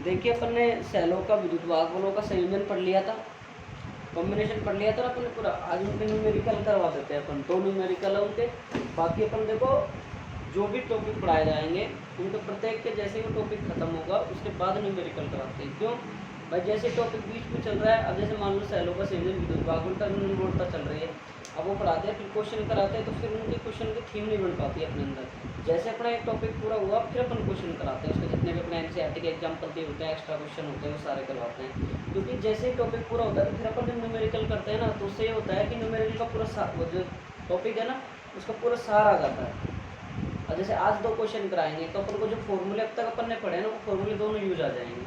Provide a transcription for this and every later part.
देखिए अपन ने सेलों का विद्युत वाहक बलों का संयोजन पढ़ लिया था, कॉम्बिनेशन पढ़ लिया था ना अपन ने पूरा। आज उनके न्यूमेरिकल करवा देते हैं अपन, 2 न्यूमेरिकल है उनके। बाकी अपन देखो जो भी टॉपिक पढ़ाए जाएंगे उनके प्रत्येक के जैसे ही टॉपिक खत्म होगा उसके बाद न्यूमेरिकल कराते हैं। क्यों भाई, जैसे टॉपिक बीच में चल रहा है, अब जैसे मान लो सेलों का संयोजन विद्युत वाहक बल टर्मिनल बोर्डता चल रही है, अब वो पढ़ाते हैं फिर क्वेश्चन कराते हैं, तो फिर उनके क्वेश्चन की थीम नहीं बन पाती है अपने अंदर। जैसे अपना एक टॉपिक पूरा हुआ फिर अपन क्वेश्चन कराते हैं, उसके जितने भी अपने एनसीईआरटी के एग्जाम्पल दिए होते हैं, एक्स्ट्रा क्वेश्चन होते हैं, वो सारे करवाते हैं। क्योंकि जैसे ही टॉपिक पूरा होता है तो फिर अपन जब न्यूमेरिकल करते हैं ना, तो उससे ये होता है कि न्यूमेरिकल का पूरा वो जो टॉपिक है ना उसका पूरा सार आ जाता है। और जैसे आज 2 क्वेश्चन कराएंगे तो अपन को जो फॉर्मूले अब तक अपन ने पढ़े ना वो फॉर्मूले दोनों यूज आ जाएंगे।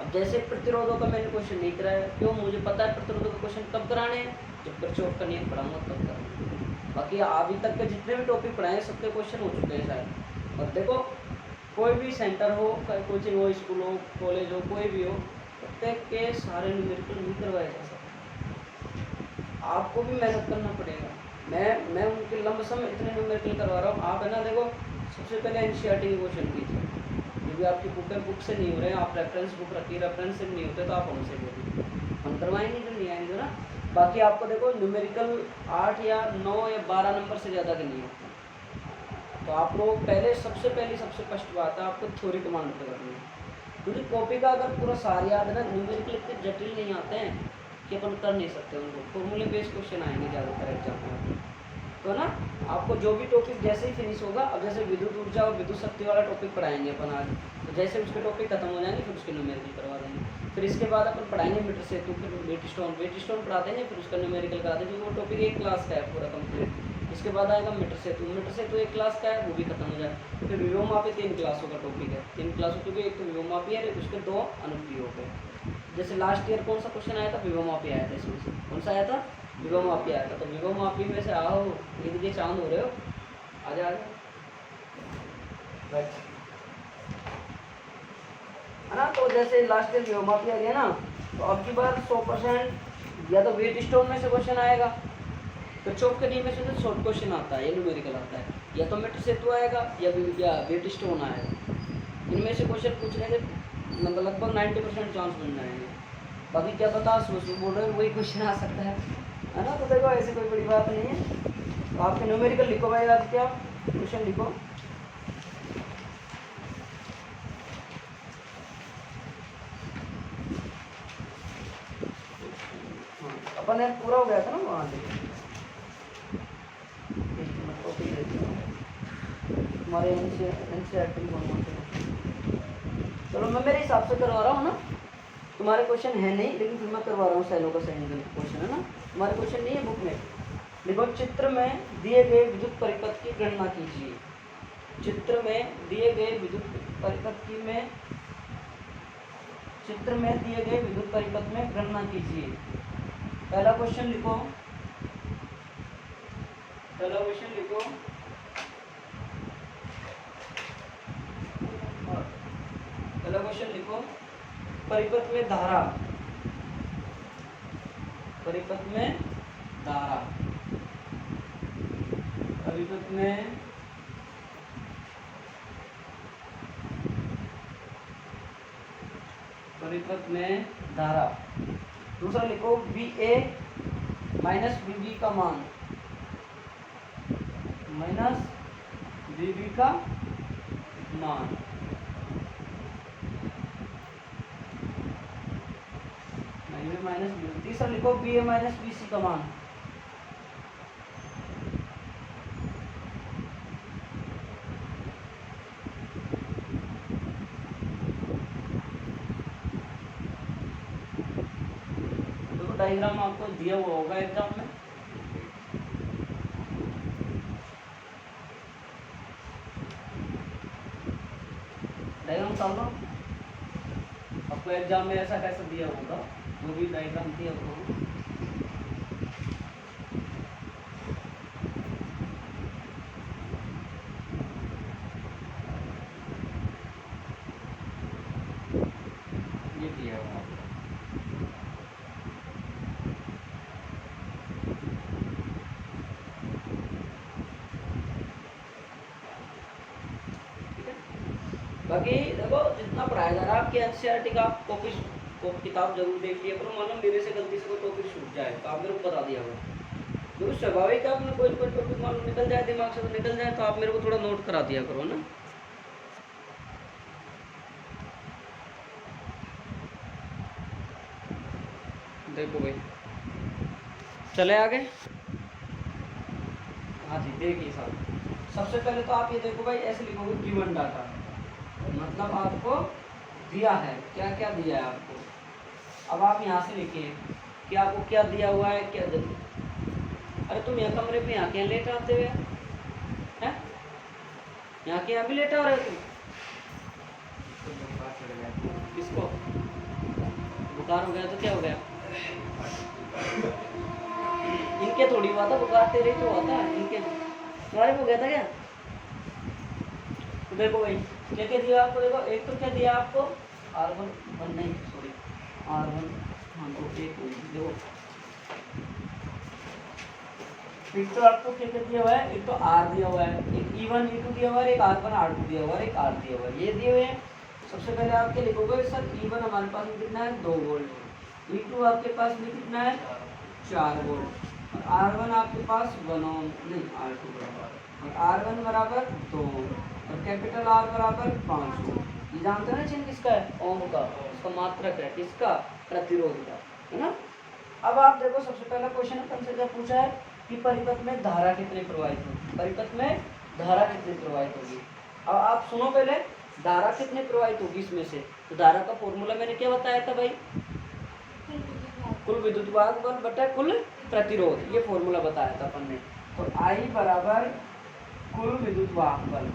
अब जैसे प्रतिरोधों का मैंने क्वेश्चन नहीं कराया, क्यों, मुझे पता है प्रतिरोधों का क्वेश्चन कब कराने हैं, जब किरचॉफ का नियम पढ़ाऊंगा तब कराऊंगा। बाकी अभी तक के जितने भी टॉपिक पढ़ाए सबके क्वेश्चन हो चुके हैं शायद। और देखो कोई भी सेंटर हो, कोचिंग हो, स्कूल हो, कॉलेज हो, कोई भी हो, प्रत्येक के सारे न्यूमेरिकल नहीं करवाए जा सकते। आपको भी मेहनत करना पड़ेगा। मैं उनके लंबसम इतने न्यूमेरिकल करवा रहा हूँ। आप है ना देखो सबसे पहले एनसीईआरटी के क्वेश्चन कीजिए, जो भी आपकी बुक से नहीं हो रहे हैं, आप रेफरेंस बुक रखिए, रेफरेंस से नहीं होते तो आप हमसे बोलिए, हम करवाएंगे जो नहीं आएंगे ना। बाकी आपको देखो न्यूमेरिकल 8 या 9 या 12 नंबर से ज़्यादा के नहीं होते। तो आप लोग पहले सबसे फर्स्ट बात है आपको थ्योरी कमांड पे करनी है। क्योंकि कॉपी का अगर पूरा सार याद है ना, न्यूमेरिकल इतने जटिल नहीं आते हैं कि अपन कर नहीं सकते उनको, फॉर्मूले बेस्ड क्वेश्चन आएंगे ज़्यादातर एग्जाम में। तो ना आपको जो भी टॉपिक जैसे ही फिनिश होगा, अब जैसे विद्युत ऊर्जा और विद्युत शक्ति वाला टॉपिक पढ़ाएंगे अपन आज, तो जैसे उसके टॉपिक खत्म हो जाएंगे फिर उसके न्यूमेरिकल करवा देंगे। फिर इसके बाद अपन पढ़ाएंगे मीटर सेतु, फिर वेट स्टोन पढ़ा देंगे, फिर उसका न्यूमेरिकल करा देंगे। वो टॉपिक 1 क्लास का है पूरा कंप्लीट। इसके बाद आएगा मीटर सेतु 1 क्लास का है, वो भी खत्म हो जाए। फिर विभवमापी 3 क्लासों का टॉपिक है, 3 क्लासों क्योंकि एक तो विभवमापी है, उसके 2 अनुप्रयोग है। जैसे लास्ट ईयर कौन सा क्वेश्चन आया था, विभवमापी आया था, इसमें से कौन सा आया था, विभवमापी आया था। तो विभवमापी में से आओ, ईद के चांद हो रहे हो, आ जा है ना। तो जैसे लास्ट ईयर विभवमापी आ गया ना, तो अब की बार 100% या तो वेट स्टोन में से क्वेश्चन आएगा, तो चौक के नियम में से तो शॉर्ट क्वेश्चन आता है, ये न्यूमेरिकल आता है, या तो मीटर सेतु आएगा या वेट स्टोन आएगा। इनमें से क्वेश्चन पूछने के मतलब लगभग 90% चांस बन जाएंगे। बाकी क्या पता बोल रहे वही क्वेश्चन आ सकता है ना। तो देखो ऐसी कोई बड़ी बात नहीं है। तो आपके न्यूमेरिकल लिखो भाई, आज क्या क्वेश्चन लिखो। अपन ने पूरा हो गया था ना वहाँ से, हमारे एनसीईआरटी चलो मैं मेरे हिसाब से करवा रहा हूँ ना। तुम्हारे क्वेश्चन है नहीं, लेकिन फिर मैं करवा रहा हूँ सेलों का संयोजन क्वेश्चन है ना। तुम्हारे क्वेश्चन नहीं है बुक में। देखो चित्र में दिए गए विद्युत परिपथ की गणना कीजिए। चित्र में दिए गए विद्युत परिपथ में गणना कीजिए। पहला क्वेश्चन लिखो, परिपथ में धारा, परिपथ में धारा। दूसरा लिखो VA माइनस VB का मान, तीसरा लिखो BA माइनस BC का मान। तो डायग्राम आपको दिया हुआ होगा एग्जाम में। डायग्राम डाल दो, आपको एग्जाम में ऐसा कैसा दिया होगा, वो भी डायग्राम दिया होगा। ये दिया होगा बाकी देखो जितना पढ़ाया जा रहा है आपके एनसीईआरटी का आप कॉपी किताब जरूर देख लिया करो। मान लो मेरे से गलती से कोई टॉपिक छूट जाए तो आप मेरे को बता दिया करो। जो स्वाभाविक है अपने कोई टॉपिक मान लो निकल जाए दिमाग से तो निकल जाए तो आप मेरे को थोड़ा नोट करा दिया करो ना। देखो भाई चले आगे। हाँ जी देखिए साहब, सबसे पहले तो आप ये देखो भाई ऐसे लिखोगे गिवन डाटा, मतलब आपको दिया है, क्या क्या दिया है आपको। अब आप यहाँ से लिखिए कि आपको क्या दिया हुआ है, क्या जरूर। अरे तुम यहाँ कमरे पे यहाँ के लेट आते हुए हैं, यहाँ के यहाँ भी लेटा हो रहे तुम। किसको बुखार हो गया तो क्या हो गया? इनके थोड़ी हुआ था बुखार, तेरे ही तो हुआ था। इनके तुम्हारे को गया था क्या? तो देखो भाई क्या क्या दिया आपको, देखो एक तो क्या दिया आपको R1 नहीं सॉरी R1 हाँ तो एक देखो एक तो आपको क्या क्या दिया हुआ है, एक तो R दिया हुआ है, एक E1 E2 दिया हुआ है, एक R1 R2 दिया हुआ है, एक R दिया हुआ है, ये दिए हुए हैं। सबसे पहले आपके लिखोगे सर E1 हमारे पास में कितना है 2 वोल्ट, E2 आपके पास में कितना है 4 वोल्ट, और R1 आपके पास 1 ओम नहीं R2 बराबर, और R1 बराबर 2 और कैपिटल R बराबर 5 ओम। ये जानते हैं ना चिन्ह किसका है? ओम का, उसका मात्रक है, किसका? प्रतिरोध का, है ना। अब आप देखो सबसे पहला क्वेश्चन अपन से क्या पूछा है कि परिपथ में धारा कितनी प्रवाहित होगी, परिपथ में धारा कितनी प्रवाहित होगी। अब आप सुनो पहले धारा कितनी प्रवाहित होगी इसमें से, तो धारा का फॉर्मूला मैंने क्या बताया था भाई, कुल विद्युत वाहक बल बटा कुल प्रतिरोध, ये फॉर्मूला बताया था अपन ने। तो I बराबर कुल विद्युत वाहक बल,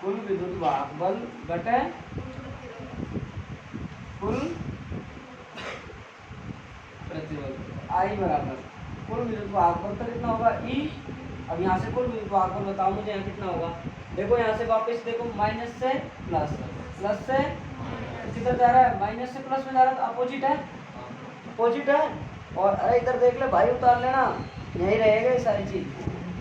कुल विद्युत वाहक बल बटे कुल प्रतिरोध, I बराबर कुल विद्युत वाहक बल तो कितना होगा E। अब यहाँ से कुल विद्युत वाहक बल बताओ मुझे यहाँ कितना होगा। देखो यहाँ से वापस देखो माइनस से प्लस, प्लस से किधर जा रहा है, माइनस से प्लस में जा रहा है तो अपोजिट है, अपोजिट है। और अरे इधर देख ले भाई, उतार लेना, यही रहेगा ये सारी चीज।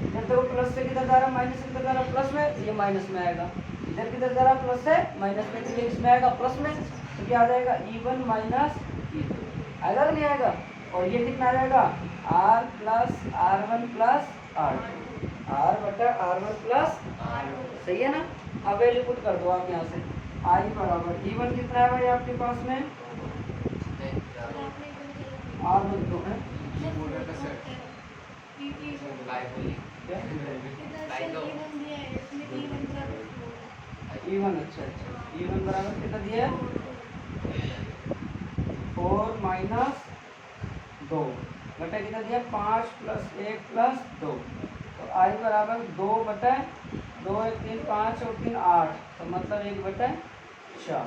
इधर देखो प्लस से किधर जा रहा है, माइनस से किधर जा रहा है प्लस में, ये माइनस में आएगा। इधर किधर जा रहा है प्लस से माइनस में, तो ये इसमें आएगा प्लस में, तो क्या आ जाएगा E1 माइनस E2 आएगा कि नहीं आएगा। और ये कितना आ जाएगा R plus R1 plus R2, R बटा R1 प्लस R2, सही है ना। अब वैल्यू पुट कर दो आप यहाँ से, I बराबर E1 कितना है भाई आपके पास में, R1 तो है E1, अच्छा अच्छा E1 बराबर कितना दिया है 4 माइनस 2 बटा कितना दिया 5 प्लस 1 प्लस 2, तो I बराबर 2 बटा 2 1 3 5 और 3 8, तो मतलब 1 बटा 4।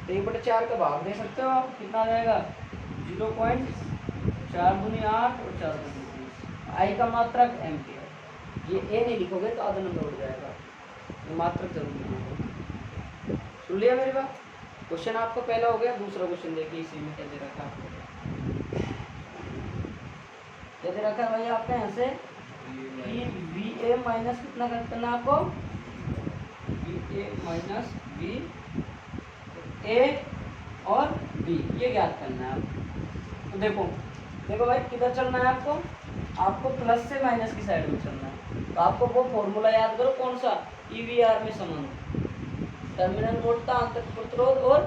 तो 1 बटा 4 का भाग दे सकते हो आप, कितना आ जाएगा 0.4 दूनी 8 और 4 दूनी 20। I का मात्रक एम्पियर, ये A नहीं लिखोगे तो आधा नंबर उड़ जाएगा, तो मात्रक जरूर लिखोगे। सुन लिया मेरी बात। क्वेश्चन आपका पहला हो गया। दूसरा क्वेश्चन देखिए इसी में क्या दे रखा है आपको, क्या दे रखा है भाई आपका यहाँ से कि VA माइनस कितना करना है आपको, VA माइनस V A और B ये ज्ञात करना है आपको। तो देखो देखो भाई किधर चलना है आपको, आपको प्लस से माइनस की साइड में चलना है। तो आपको वो फॉर्मूला याद करो कौन सा, EVR में संबंध, टर्मिनल वोल्ट का आंतरिक प्रतिरोध और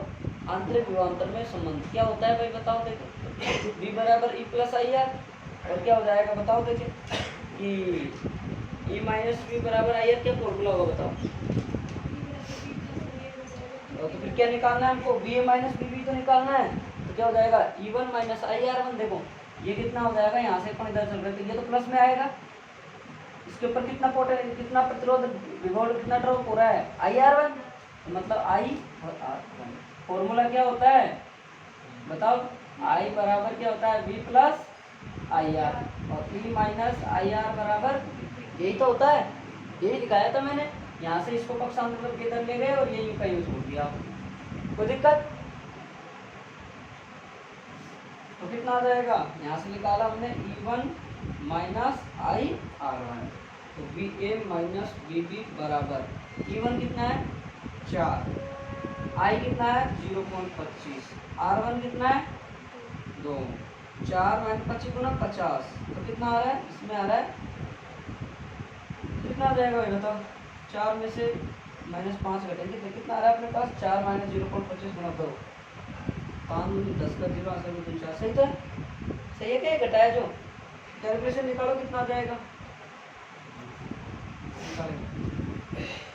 आंतरिक विभवांतर में संबंध क्या होता है भाई बताओ देखो। V बराबर E प्लस IR, और क्या हो जाएगा बताओ देखिए कि E माइनस V बराबर IR, क्या फॉर्मूला होगा बताओ। तो फिर क्या निकालना है हमको, VA माइनस VB तो निकालना है, तो क्या हो जाएगा E1 माइनस IR1। देखो ये कितना हो जाएगा, यहाँ से अपन इधर चल रहे थे ये तो प्लस में आएगा, इसके ऊपर कितना पोटेंशियल कितना प्रतिरोध विभव कितना ड्रॉप हो रहा है IR1, मतलब I और R1। फॉर्मूला क्या होता है बताओ, I बराबर क्या होता है V प्लस IR और E माइनस IR बराबर, यही तो होता है, यही दिखाया था मैंने। यहाँ से इसको पक्षांतर करके इधर ले गए और ये यू का यूज हो दिया, कोई दिक्कत। तो कितना आ जाएगा, यहाँ से निकाला हमने E1 माइनस IR1, तो बी ए माइनस बी बी बराबर E1 कितना है 4, I कितना है 0.25, R1 कितना है 2, 4 माइनस 25 गुना 50, तो कितना आ रहा है, इसमें आ रहा है कितना आ जाएगा भाई बताओ, 4 में से -5 घटेंगे तो कितना आ रहा है अपने पास, 4 माइनस 0.25 गुना 2, 5 में 10 का 0 आंसर में 3 4, सही तो है, सही है क्या, घटाया जो, कैलकुलेशन निकालो कितना आ जाएगा,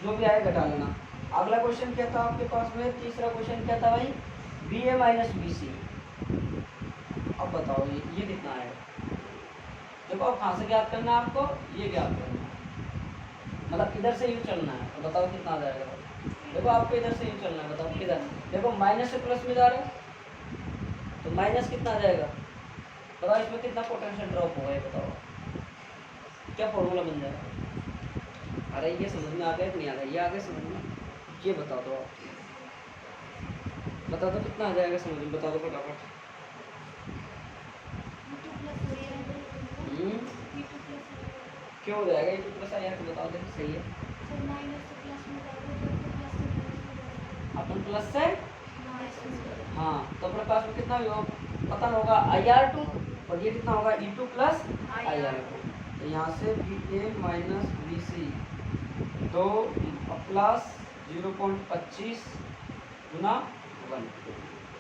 जो भी आए घटा लेना। अगला क्वेश्चन क्या था आपके पास में, तीसरा क्वेश्चन क्या था भाई, बी ए माइनस बी सी। अब बताओ ये कितना आएगा, देखो अब कहाँ से ज्ञात करना है आपको, ये ज्ञात करना है, मतलब इधर से यूँ चलना है, तो बताओ कितना आ जाएगा, देखो आपको इधर से यूँ चलना है, बताओ किधर, देखो माइनस से प्लस में जा रहे हो तो माइनस कितना आ जाएगा, बताओ इसमें कितना पोटेंशियल ड्रॉप होगा, ये बताओ क्या फॉर्मूला बन जाएगा, अरे ये समझ में आ गया कि नहीं आ गया, ये आ गया समझ में, ये बता दो आप, बता दो कितना आ जाएगा समझ में, बता दो फटाफट। क्यों हो जाएगा, E2 प्लस आई, बताओ देखो सही है, अपन प्लस से, हाँ तो अपने पास में कितना भी हो पता होगा IR2, और ये कितना होगा E2 प्लस IR2, तो यहाँ से BA माइनस BC 2 प्लस 0.25 गुना 1,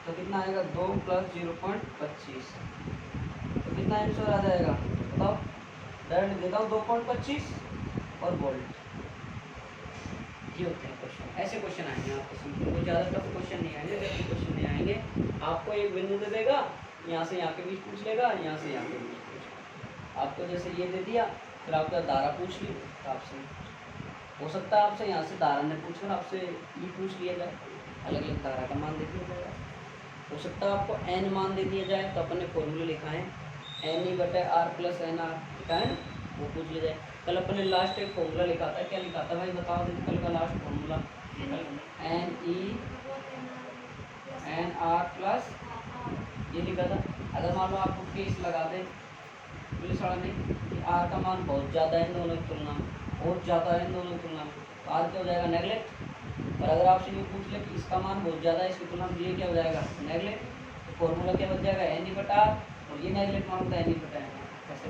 तो कितना आएगा 2 प्लस 0.25, तो कितना आंसर आ जाएगा बताओ, डायरेक्ट देता हूँ 2.25 और वोल्ट। ये होते हैं क्वेश्चन, ऐसे क्वेश्चन आएंगे आपको सिंपल, कोई ज़्यादा टफ क्वेश्चन नहीं आएंगे, जैसे क्वेश्चन नहीं आएंगे, आपको एक बिंदु दे देगा, यहाँ से यहाँ के बीच पूछ लेगा, यहाँ से यहाँ के बीच पूछ लेगा, आपको जैसे ये दे दिया, फिर आपका धारा पूछ ली, तो आपसे हो सकता है आपसे यहाँ से धारा ने पूछकर आपसे ये पूछ लिया जाए, अलग अलग धारा का मान दे दिया जाएगा, हो सकता है आपको n मान दे दिया जाए, तो अपन ने फॉर्मूले लिखा है NE/R प्लस NR लिखा है, वो पूछ लिया जाए। कल अपन ने लास्ट एक फॉर्मूला लिखा था, क्या लिखा था भाई बताओ, कल का लास्ट फॉर्मूला NE/NR प्लस ये लिखा था, अगर मान लो आपको केस लगा दे पुलिस वाला ने कि R का मान बहुत ज़्यादा है इन दोनों की तुलना में, बहुत ज़्यादा है इन दोनों की तुलना में, तो R क्या हो जाएगा नेगलेक्ट, और अगर आपसे ये पूछ ले कि इसका मान बहुत ज़्यादा है इसकी तुलना में, ये क्या हो जाएगा नेगलेक्ट, तो फॉर्मूला क्या बन जाएगा NE/R, और ये नेगलेक्ट मान होता है NE/NR, कैसे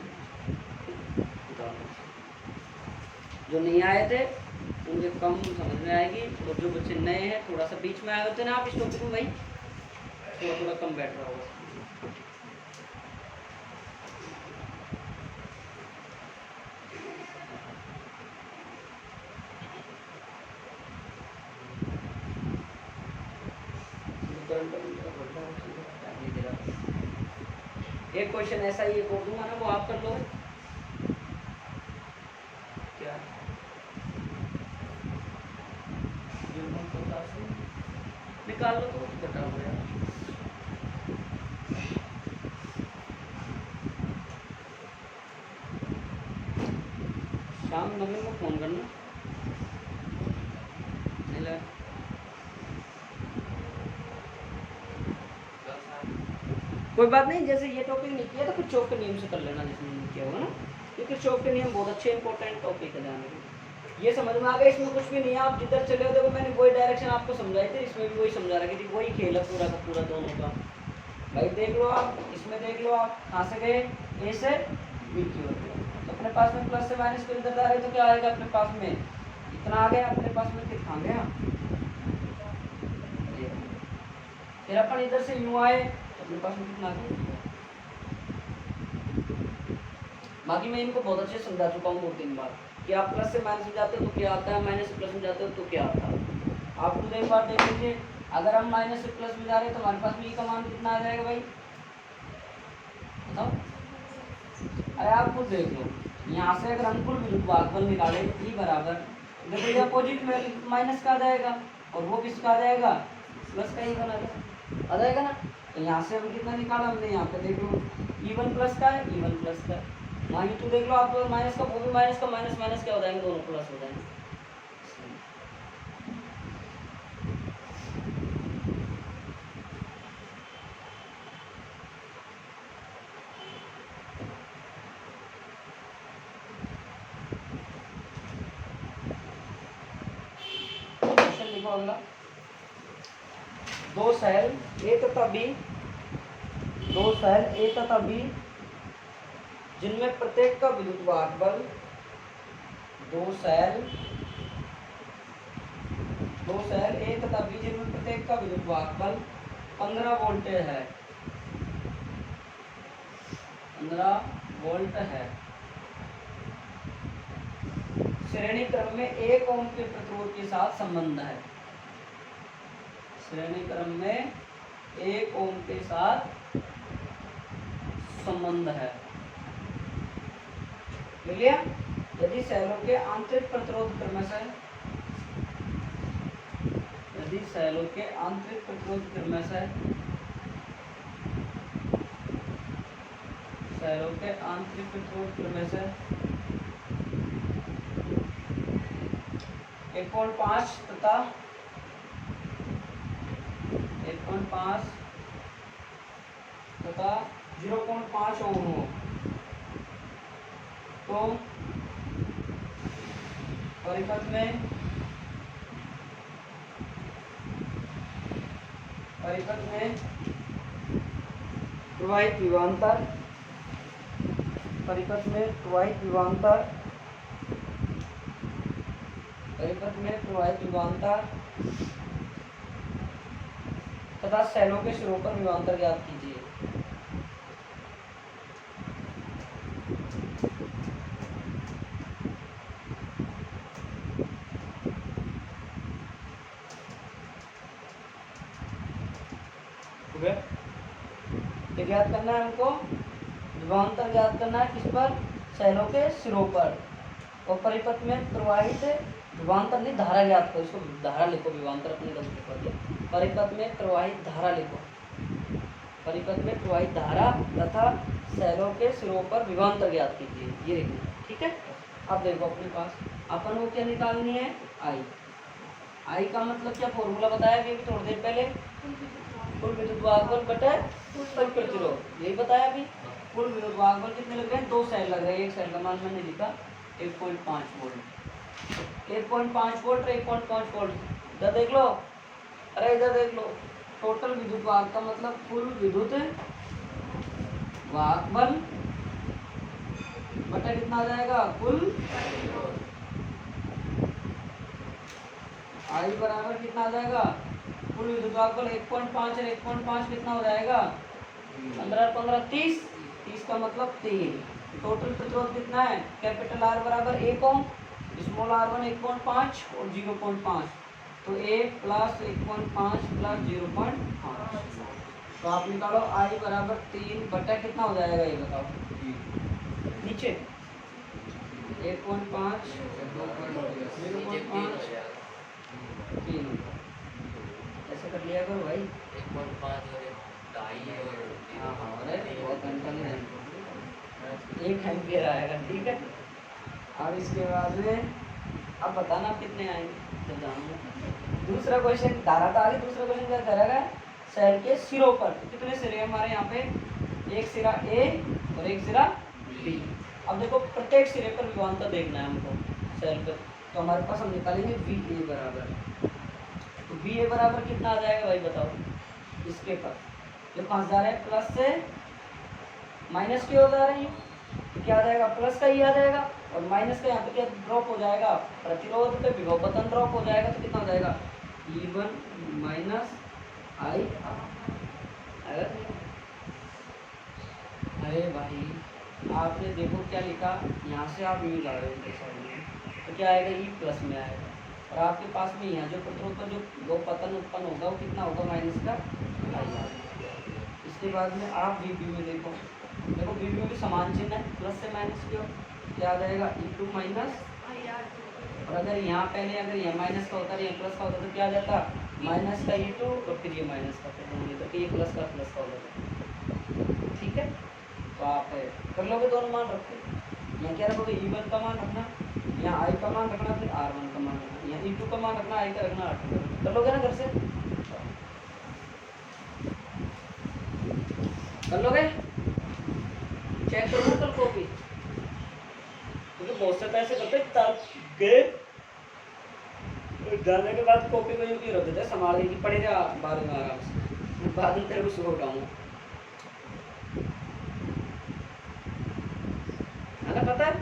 जो नहीं आए थे उनके कम समझ में आएगी, और जो बच्चे नए हैं थोड़ा सा बीच में आए होते हैं ना आप इस टॉपिक में भाई, थोड़ा थोड़ा कम बैठ रहा होगा। एक क्वेश्चन ऐसा ही एक और दूंगा ना, वो आप कर लो क्या, निकाल लो तो बता दो यार, शाम नवीन को फोन करना, कोई बात नहीं, जैसे ये टॉपिक नहीं किया तो किरचॉफ के नियम से कर लेना जिसमें नहीं किया होगा ना, ये किरचॉफ के नियम बहुत अच्छे इंपॉर्टेंट टॉपिक है, ध्यान रखना, ये समझ में आ गया, इसमें कुछ भी नहीं है, आप जिधर चले हो देखो मैंने वही डायरेक्शन आपको समझाई थी, इसमें भी वही समझा रखी थी, वही खेल है पूरा का पूरा दोनों का, भाई देख लो आप, इसमें देख लो आप कहाँ से गए A से B की ओर, तो अपने पास में प्लस से माइनस के अंदर जा रहे तो क्या आएगा अपने पास में, इतना आ गया अपने पास में, कितना गया, फिर अपन इधर से यूं आए तो अपने पास में कितना आ गया, बाकी मैं इनको बहुत अच्छे समझा चुका हूँ 2-3 बार कि आप प्लस से माइनस में जाते हो तो क्या आता है, माइनस से प्लस में जाते हो तो क्या आता है, आप खुद एक बार देख लीजिए, अगर हम माइनस से प्लस में जा रहे हैं तो हमारे पास में ई का मान कितना आ जाएगा भाई बताओ, अरे आप खुद देख लो, यहाँ से अगर हम कुल विद्युत भागफल निकाले ई बराबर, देखो ये अपोजिट में माइनस का आ जाएगा और वो किसका आ जाएगा प्लस का ई बना आ जाएगा ना, तो यहाँ से हम कितना निकाला हमने, यहाँ पे देख लो E1 प्लस का है, E1 प्लस का, वहाँ E2 देख लो आप, माइनस का वो भी माइनस का, माइनस माइनस क्या हो जाएंगे, दोनों प्लस हो जाएंगे। देखो अगला, दो सेल ए तथा बी, दो सेल ए तथा बी जिनमें प्रत्येक का विद्युत वाहक बल, दो सेल ए तथा बी जिनमें प्रत्येक का विद्युत वाहक बल 15 वोल्ट है, 15 वोल्ट है। श्रेणी क्रम में 1 ओम के प्रतिरोध के साथ संबंध है, श्रेणी क्रम में 1 ओम के साथ संबंध है। मिल गया? यदि सेलों के आंतरिक प्रतिरोध क्रमशः, यदि सेलों के आंतरिक प्रतिरोध क्रमशः, सेलों के आंतरिक प्रतिरोध क्रमशः 1.5 तथा 1.5 तथा 0.5 ओम हो तो परिपथ में प्रवाहित विभवांतर, परिपथ में प्रवाहित विभवांतर, परिपथ में प्रवाहित विभवांतर तथा सेलों के सिरों पर विभवांतर ज्ञात कीजिए। ज्ञात करना है हमको, विभवांतर ज्ञात करना है किस पर? सेलों के सिरों पर। और परिपथ में प्रवाहित विभवांतर नहीं, धारा ज्ञात करो, इसको धारा लिखो, विभवांतर अपने गलत लिखवा दिया। परिपथ में प्रवाहित धारा लिखो, परिपथ में प्रवाहित धारा तथा सेलों के सिरों पर विभवांतर ज्ञात कीजिए, ये लिखना, ठीक है। अब देखो अपने पास अपन को क्या निकालनी है? आई। आई का मतलब क्या फॉर्मूला बताया अभी थोड़ी देर पहले, कुल विद्युत वाहक बल बटे कुल प्रतिरोध, यही बताया अभी। कुल विद्युत वाहक बल कितने लग रहे हैं? 2 सेल लग रहे हैं, एक सेल का मान मैंने लिखा 1.5 वोल्ट, 1.5 वोल्ट, 1.5 वोल्ट। इधर देख लो, अरे इधर देख लो, टोटल विद्युत वाहक का मतलब कुल विद्युत वाहक बल बटा कितना आ जाएगा? कुल आई बराबर कितना आ जाएगा? कुल विद्युत वाहक बल 1.5 है, 1.5 कितना हो जाएगा? 15 15 30, 30 का मतलब 3। टोटल प्रतिरोध कितना है? कैपिटल आर बराबर 1 ओम, स्मॉल आर 1 1.5 और 0.5, तो 1 प्लस 1.5 प्लस 0.5। तो आप निकालो आई बराबर 3 बटा कितना हो जाएगा ये बताओ नीचे? 1.5 0.5 3, ऐसे कर लिया करो भाई। 1.5 और 2.5 और हाँ, अरे बहुत टेंशन है, 1 एम्पियर आएगा, ठीक है। अब इसके बाद में अब बताना कितने आएंगे जब जानूंगा। दूसरा क्वेश्चन धारा था आगे, दूसरा क्वेश्चन क्या करेगा? सेल के सिरों पर कितने सिरे हमारे यहाँ पे? एक सिरा ए और एक सिरा बी। अब देखो प्रत्येक सिरे पर विभवांतर देखना है हमको सेल पर, तो हमारे पास हम निकालेंगे वी ए बराबर, तो वी ए बराबर कितना आ जाएगा भाई बताओ? इसके पर जो 5 जा रहे हैं प्लस से माइनस की ओर जा रही है, तो क्या आ जाएगा? प्लस का ही आ जाएगा, और माइनस का यहाँ पे क्या ड्रॉप हो जाएगा? प्रतिरोध पे विभव पतन ड्रॉप हो जाएगा, तो कितना हो जाएगा? E1 minus I R. अरे भाई आपने देखो क्या लिखा, यहाँ से आप यू ला रहे हो साइड में, तो क्या आएगा? ई प्लस में आएगा, और आपके पास में यहाँ जो प्रतिरोध का जो विभव पतन उत्पन्न होगा वो कितना होगा? माइनस का आई। इसके बाद में आप वी बी में देखो, देखो वी बी में भी समान चिन्ह है, प्लस से माइनस की ओर, क्या आ जाएगा? E2 माइनस, और अगर यहाँ पहले अगर ये माइनस का होता है, ये प्लस का होता तो क्या आ जाता? माइनस का E2 और फिर ये माइनस का, तो ये प्लस का हो जाता, ठीक है। तो आप कर लोगे, दोनों मान रखो, यहाँ क्या रखोगे? E1 का मान रखना, यहाँ I का मान रखना, फिर R1 का मान रखना, यहाँ E2 का मान रखना, I का रखना, R2 कर लोगे ना घर से? कर लोगे? चेक करो ना कल कॉपी, क्योंकि बहुत से पैसे करते तब के डालने के बाद कॉपी को यूँ रख देते हैं संभाल के, पड़े रहा बाद में आराम से, बाद में तेरे को सुबह उठाऊंगा, है ना? पता है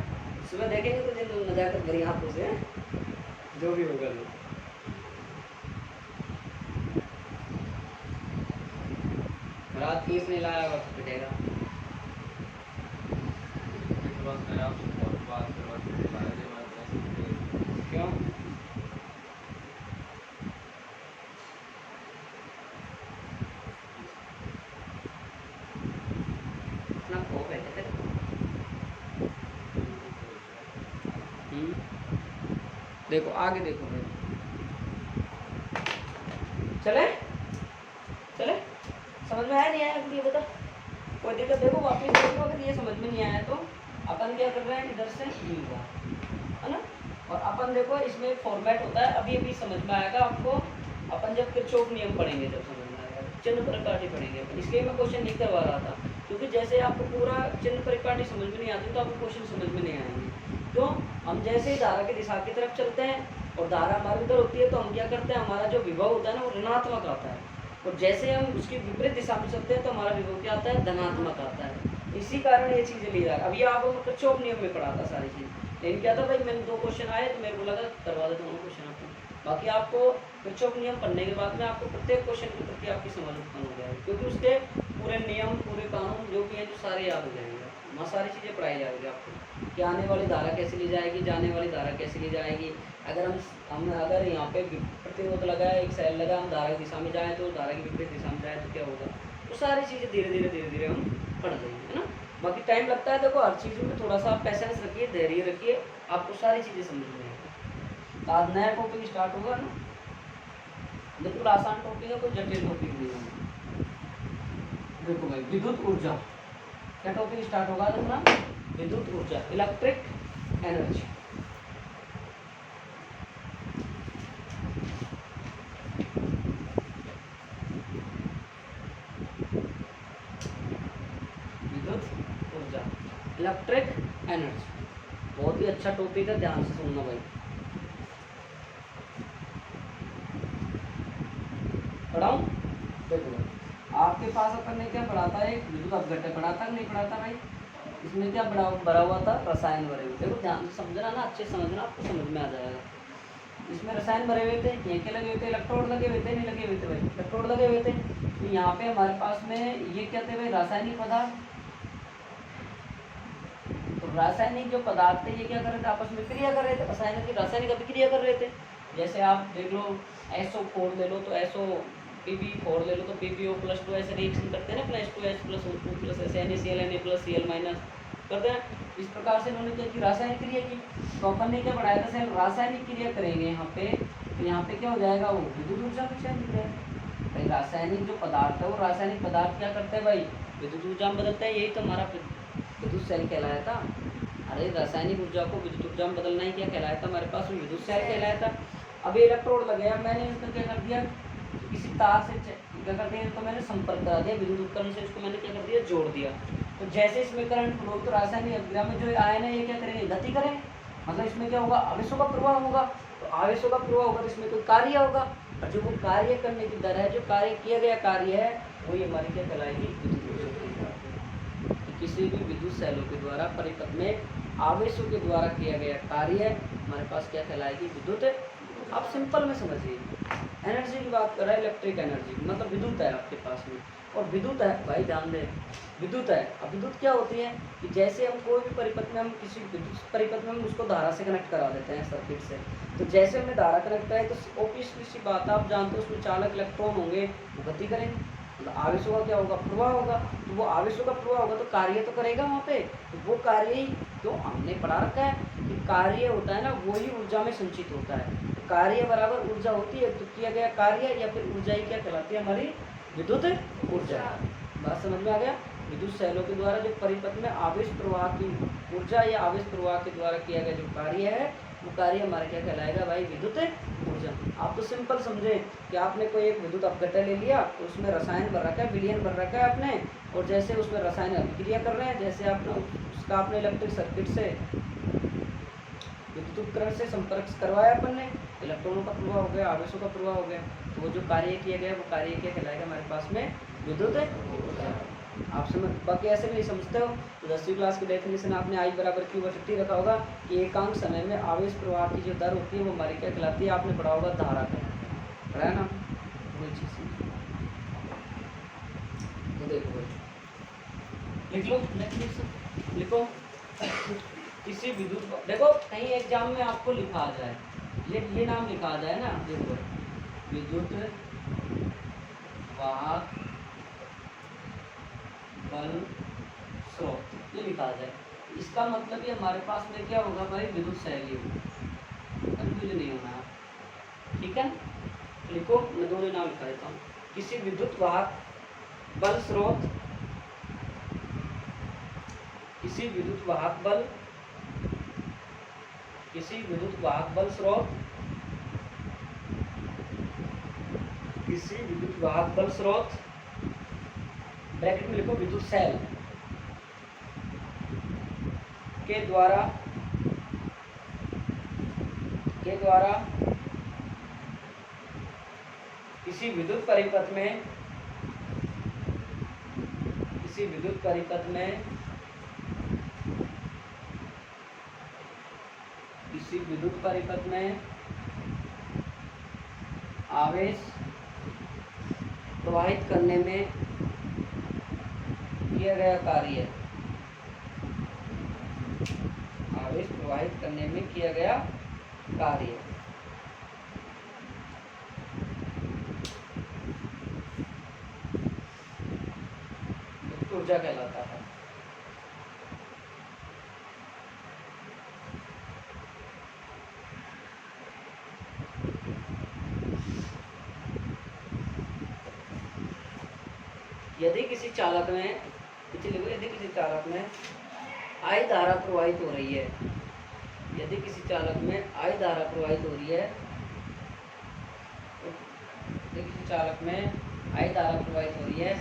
सुबह देखेंगे तो दिन नजाकत भरी हाथों से, जो भी होगा वो। रात फीस नहीं लाया वक्त पिटेगा। क्यों? इतना खौफ है क्या तेरे को? देखो आगे देखो भाई, चले चले, समझ में आया नहीं आया ये बता, कोई दिक्कत? देखो वापस देखो, अगर ये समझ में नहीं आया तो अपन क्या कर रहे हैं, इधर से हुआ है ना, और अपन देखो इसमें एक फॉर्मेट होता है, अभी अभी समझ में आएगा आपको, अपन जब किरचॉफ नियम पढ़ेंगे जब समझ में आएगा, चिन्ह परिपाटी पढ़ेंगे अपन, इसलिए मैं क्वेश्चन नहीं करवा रहा था, क्योंकि जैसे आपको पूरा चिन्ह परिपाटी समझ में नहीं आती तो आपको क्वेश्चन समझ में नहीं आएंगे। तो हम जैसे ही धारा की दिशा की तरफ चलते हैं और धारा हमारे उधर होती है तो हम क्या करते हैं, हमारा जो विभव होता है ना वो ऋणात्मक आता है, और जैसे हम उसकी विपरीत दिशा में चलते हैं तो हमारा विभव क्या आता है, धनात्मक आता है। इसी कारण ये चीज़ें ली जा रहा है। अभी आप किरचॉफ नियम में पढ़ा था सारी चीज़, लेकिन क्या था भाई, मैंने 2 क्वेश्चन आए तो मेरे को लगा करवा देता हूँ क्वेश्चन आपको, बाकी आपको किरचॉफ नियम पढ़ने के बाद में आपको प्रत्येक क्वेश्चन के प्रति आपकी समझ उत्पन्न हो जाएगी, क्योंकि उसके पूरे नियम पूरे कानून जो भी हैं जो सारे याद हो जाएंगे, वहाँ सारी चीज़ें पढ़ाई जाएगी आपको कि आने वाली धारा कैसे ली जाएगी, जाने वाली धारा कैसे ली जाएगी। अगर हम अगर यहाँ पे प्रतिरोध लगा है, एक सेल लगा, हम धारा की दिशा में जाएँ तो धारा की विपरीत दिशा में जाए तो क्या होगा, तो सारी चीज़ें धीरे धीरे हम पढ़ लेंगे, है ना। बाकी टाइम लगता है, देखो हर चीज़ में थोड़ा सा पेशेंस रखिए, धैर्य रखिए, आपको सारी चीज़ें समझ में आएगी। तो आज नया टॉपिक स्टार्ट होगा ना, बिल्कुल आसान टॉपिक है, कोई जटिल टॉपिक नहीं है। देखो भाई, विद्युत ऊर्जा, क्या टॉपिक स्टार्ट होगा अपना, विद्युत ऊर्जा, इलेक्ट्रिक एनर्जी। विद्युत ऊर्जा, इलेक्ट्रिक एनर्जी, बहुत ही अच्छा टॉपिक है, ध्यान से सुनना भाई। पढ़ाऊं? देखो भाई, आपके पास अपन ने क्या पढ़ा था, एक विद्युत अपघट्य पढ़ा था, नहीं पढ़ा था भाई? इसमें क्या भरा हुआ था, रसायन भरे हुए। देखो ध्यान से समझना ना, अच्छे समझना, आपको समझ में आ जाएगा। इसमें रसायन भरे हुए थे, ये क्या लगे हुए थे, इलेक्ट्रोड लगे हुए थे, नहीं लगे हुए थे भाई, इलेक्ट्रोड लगे हुए थे। तो यहाँ पे हमारे पास में ये क्या थे भाई, रासायनिक पदार्थ। तो रासायनिक जो पदार्थ थे ये क्या कर रहे थे, आपस में क्रिया कर रहे थे, रासायनिक अभिक्रिया कर रहे थे। जैसे आप देख लो, SO4 ले लो तो PB4 ले लो तो PbO+2 ऐसे रिएक्शन करते हैं ना, +2H+O2+ ऐसे NaCl Na+Cl- करते हैं। इस प्रकार से इन्होंने क्या की, रासायनिक क्रिया की। तो अपन ने क्या पढ़ाया था, सेल रासायनिक क्रिया करेंगे यहाँ पे, तो यहाँ पे क्या हो जाएगा, वो विद्युत ऊर्जा में चेंज हो जाएगा भाई। रासायनिक जो पदार्थ है वो रासायनिक पदार्थ क्या करते हैं भाई, विद्युत ऊर्जा में बदलता है, यही तो हमारा विद्युत सेल कहलाया था। अरे रासायनिक ऊर्जा को विद्युत ऊर्जा में बदलना ही क्या कहलाया था, हमारे पास विद्युत सेल कहलाया था। अभी इलेक्ट्रोड लगे, अब मैंने इसका क्या कर दिया, किसी तार से क्या कर दिया, तो मैंने संपर्क करा दिया, विद्युत उपकरण से इसको मैंने क्या कर दिया, जोड़ दिया। तो जैसे इसमें करंट फ्लो, तो रासायनिक अभिक्रिया में जो आयन है ये क्या करेंगे, गति करें, मतलब इसमें क्या होगा, आवेशों का प्रवाह होगा। तो आवेशों का प्रवाह होगा तो इसमें कोई कार्य होगा, और जो वो कार्य करने की दर है, जो कार्य किया गया कार्य है, वो ये हमारी क्या कहलाएगी, विद्युत ऊर्जा। तो किसी भी विद्युत सेलों के द्वारा परिपथ में आवेशों के द्वारा किया गया कार्य हमारे पास क्या कहलाएगी, विद्युत। आप सिंपल में समझिए, एनर्जी की बात कर रहा है, इलेक्ट्रिक एनर्जी मतलब विद्युत है आपके पास में, और विद्युत है भाई, ध्यान दें, विद्युत है। अब विद्युत क्या होती है कि जैसे हम कोई भी परिपथ में, हम किसी विद्युत परिपथ में हम उसको धारा से कनेक्ट करा देते हैं सर्किट से। तो जैसे हमने धारा कनेक्ट कराई तो ऑब्वियसली सी बात है, आप जानते हो उसमें चालक इलेक्ट्रॉन होंगे, वो गति करेंगे, मतलब आवेशों का क्या होगा, प्रवाह होगा। तो वो आवेशों का प्रवाह होगा तो कार्य तो करेगा वहाँ पे। तो वो कार्य ही जो हमने पढ़ा रखा है कि कार्य होता है ना, वो ही ऊर्जा में संचित होता है। तो कार्य बराबर ऊर्जा होती है, तो किया गया कार्य या फिर ऊर्जा ही क्या कहलाती है, हमारी विद्युत ऊर्जा। बात समझ में आ गया। विद्युत सेलों के द्वारा जो परिपथ में आवेश प्रवाह की ऊर्जा या आवेश प्रवाह के द्वारा किया गया जो कार्य है, वो कार्य हमारा क्या कहलाएगा भाई, विद्युत ऊर्जा। आप तो सिंपल समझे कि आपने कोई एक विद्युत अपघट्य ले लिया, तो उसमें रसायन भर रखा है, विलयन भर रखा है आपने, और जैसे उसमें रसायन अभिक्रिया कर रहे हैं, जैसे आपने उसका आपने इलेक्ट्रिक सर्किट से विद्युत उपकरण से संपर्क करवाया अपन ने, इलेक्ट्रॉनों का प्रवाह हो गया, आवेशों का प्रवाह हो गया, तो वो जो कार्य किया गया वो कार्य क्या कहलाएगा हमारे पास में, विद्युत उपकरण। आप समझ, बाकी ऐसे नहीं समझते हो तो 10वीं क्लास की डेफिनेशन आपने I बराबर Q बटा T रखा होगा कि एकांक समय में आवेश प्रवाह की जो दर होती है वो हमारी क्या कहलाती है, आपने पढ़ा होगा धारा का, पढ़ा है ना, वही चीज़। तो देखो लिख लो, नेक्स्ट लिखो किसी विद्युत, देखो कहीं एग्जाम में आपको लिखा आ जाए, ये नाम लिखा आ जाए ना, देखो विद्युत वाहक बल स्रोत, ये लिखा आ जाए, इसका मतलब ये हमारे पास में क्या होगा भाई, विद्युत शैली होगी, कंफ्यूज नहीं होना, ठीक है। लिखो, मैं दोनों नाम लिखा देता हूँ, किसी विद्युत वाहक बल स्रोत, किसी विद्युत वाहक बल, किसी विद्युत वाहक बल स्रोत, किसी विद्युत वाहक बल स्रोत, ब्रैकेट में लिखो विद्युत सेल के द्वारा किसी विद्युत परिपथ में, किसी विद्युत परिपथ में, किसी विद्युत परिपथ में आवेश प्रवाहित करने में किया गया कार्य, आवेश प्रवाहित करने में किया गया कार्य ऊर्जा कहलाता है। यदि किसी चालक में, यदि किसी चालक में I धारा प्रवाहित हो रही है, यदि किसी चालक में I धारा प्रवाहित हो रही है, यदि किसी चालक में I धारा प्रवाहित हो रही है,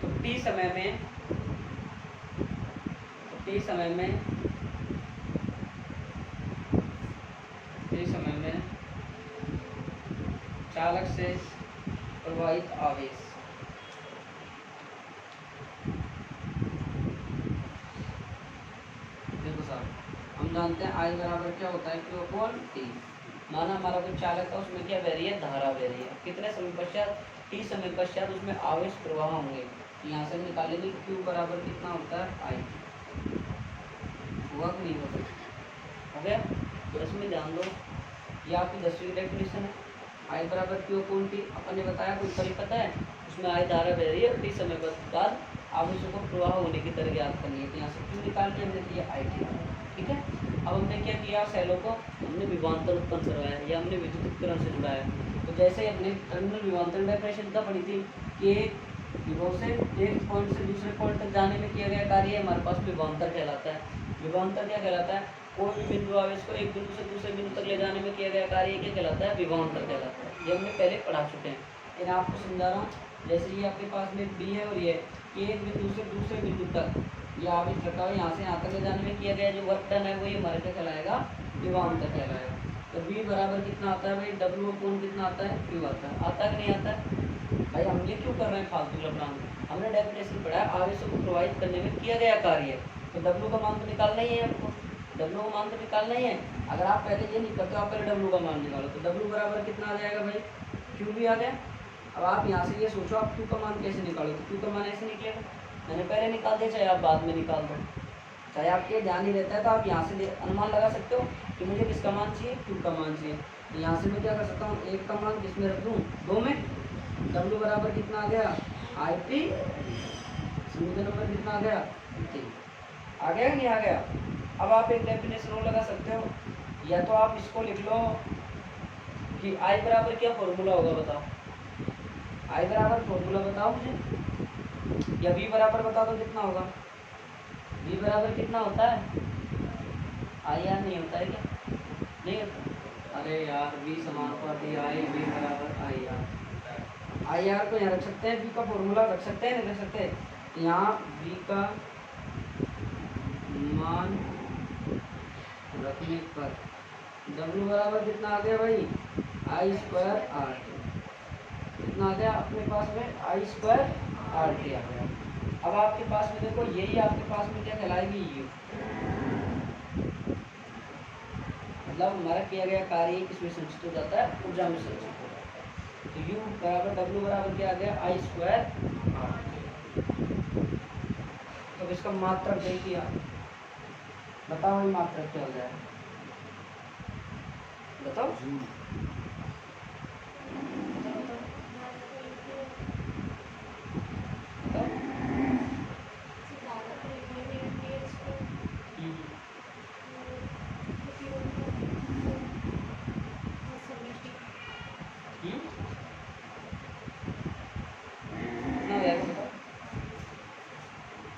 तो T समय में चालक से प्रवाहित आवेश, देखो साहब हम जानते हैं I बराबर क्या होता है, Q अपॉन T। माना हमारा कोई चालक था, उसमें क्या बह रही है, धारा बह रही है, कितने समय पश्चात, T समय पश्चात उसमें आवेश प्रवाह होंगे, यहाँ से निकालेंगे Q बराबर कितना होता है, I, हुआ कि नहीं होता, हो गया। तो इसमें ध्यान दो, ये आपकी 10वीं डेफिनेशन है, I बराबर Q अपॉन T, अपन ने बताया कोई परिपथ है उसमें I धारा बह रही है, T समय बाद आवेशों को प्रवाह होने की दर ज्ञात करनी है, तो यहाँ से Q निकाल के हमने दिया IT, ठीक है। अब हमने क्या किया, सेलों को हमने विभवांतर उत्पन्न करवाया या हमने विद्युत उपकरण से जुड़ाया। तो जैसे अपने टर्मिनल विभवांतर डेफिनेशन का पढ़ी थी कि विभव से एक पॉइंट से दूसरे पॉइंट तक जाने में किया गया कार्य हमारे पास विभवांतर कहलाता है। विभवांतर क्या कहलाता है, कोई भी बिंदु आवेश को एक बिंदु से दूसरे बिंदु तक ले जाने में किया गया कार्य क्या कहलाता है, विभवांतर कहलाता है। ये हमने पहले पढ़ा चुके हैं, लेकिन आपको समझा रहा हूँ। जैसे ये आपके पास में बी है और ये एक बिंदु से दूसरे बिंदु तक ये आवेश रखा हुआ, यहाँ से यहाँ तक ले जाने में किया गया जो वर्क डन है वो ये हमारे क्या कहलाएगा, विभवांतर कहलाएगा। तो बी बराबर कितना आता है भाई, डब्ल्यू अपॉन कितना आता है, क्यू आता है। आता है कि नहीं आता है भाई, हम ये क्यों कर रहे हैं फालतू लफड़ान, हमने डेफिनेशन पढ़ा है आवेशों को प्रवाहित करने में किया गया कार्य, तो डब्ल्यू का मान तो निकालना ही है आपको, डब्ल्यू का मान तो निकालना ही है। अगर आप पहले ये नहीं करते, आप पहले डब्ल्यू का मान निकालो, तो डब्ल्यू बराबर कितना आ जाएगा भाई, क्यू भी आ गया। अब आप यहाँ से ये सोचो आप क्यू का मान कैसे निकालो, तो क्यू का मान ऐसे निकलेगा, मैंने पहले निकाल दिया, चाहे आप बाद में निकाल दो, चाहे आपके ध्यान नहीं रहता है तो आप यहाँ से अनुमान लगा सकते हो कि मुझे किसका मान चाहिए, क्यू का मान चाहिए। तो यहाँ से मैं क्या कर सकता हूँ, एक का मान किसमें रख दूँ, दो में, डब्ल्यू बराबर कितना आ गया, आई पी, समीकरण नंबर कितना आ गया, आ गया कि नहीं आ गया। अब आप एक डेफिनेशन और लगा सकते हो, या तो आप इसको लिख लो कि आई बराबर क्या फॉर्मूला होगा बताओ, आई बराबर फॉर्मूला बताओ मुझे, या वी बराबर बता दो कितना होगा, वी बराबर कितना होता है, आई आर नहीं होता है क्या, नहीं होता, अरे यार वी समानुपाती आई, वी बराबर आई आर, आई आर को यहाँ रख सकते हैं, वी का फॉर्मूला रख सकते हैं, नहीं रख सकते, यहाँ वी का मान रखने पर W बराबर कितना आ गया भाई, आई स्क्वायर आर टी। कितना आ गया अपने पास में, आई स्क्वायर आर टी आ गया। अब आपके पास में देखो यही आपके पास में क्या कहलाएगी, यू। मतलब हमारा किया गया कार्य किसमें संचित हो जाता है, ऊर्जा में संचित हो जाता है। तो U बराबर W बराबर क्या आ गया, आई स्क्वायर आर टी। तो इसका मात्रक देखिए आप, बताओ ये मात्रक क्या हो जाएगा, बताओ कितना हो जाएगा बताओ।